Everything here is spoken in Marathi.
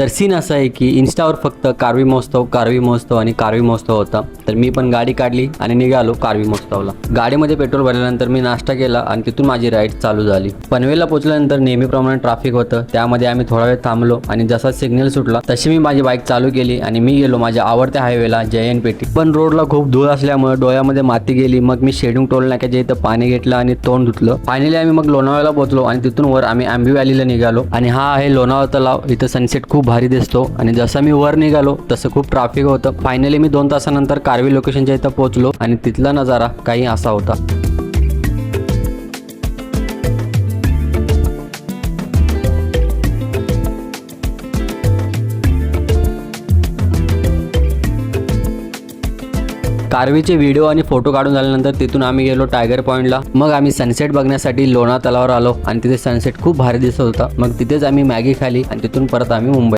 तर सीन असा आहे की इन्स्टावर फक्त कारवी महोत्सव आणि कारवी महोत्सव होता. तर मी पण गाडी काढली आणि निघालो कारवी महोत्सवला. गाडीमध्ये पेट्रोल भरल्यानंतर मी नाश्ता केला आणि तिथून माझी राईड चालू झाली. पनवेलला पोहोचल्यानंतर नेहमीप्रमाणे ट्रॅफिक होतं, त्यामध्ये आम्ही थोडा वेळ थांबलो आणि जसा सिग्नल सुटला तशी मी माझी बाईक चालू केली आणि मी गेलो माझ्या आवडत्या हायवेला जयंत पेठी. पण रोडला खूप धूळ असल्यामुळे डोळ्यामध्ये माती गेली. मग मी शेडिंग टोल नाक्याच्या इथं पाणी घेतलं आणि तोंड धुतलं. फायनली आम्ही मग लोणावळ्याला पोहोचलो आणि तिथून वर आम्ही आंबी व्हॅलीला निघालो. आणि हा आहे लोणावळा तलाव. इथं सनसेट खूप भारी दिसतो आणि जसं मी वर निघालो तसं खूप ट्रॅफिक होतं. फायनली मी 2 तासानंतर कारवी लोकेशनच्या इथं पोहोचलो आणि तिथला नजारा काही असा होता. कारवीचे व्हिडिओ आणि फोटो काढून झाल्यानंतर तिथून आम्ही गेलो टायगर पॉईंटला. मग आम्ही सनसेट बघण्यासाठी लोणावळा तलावावर आलो आणि तिथे सनसेट खूप भारी दिसत होता. मग तिथेच आम्ही मॅगी खाली आणि तिथून परत आम्ही मुंबई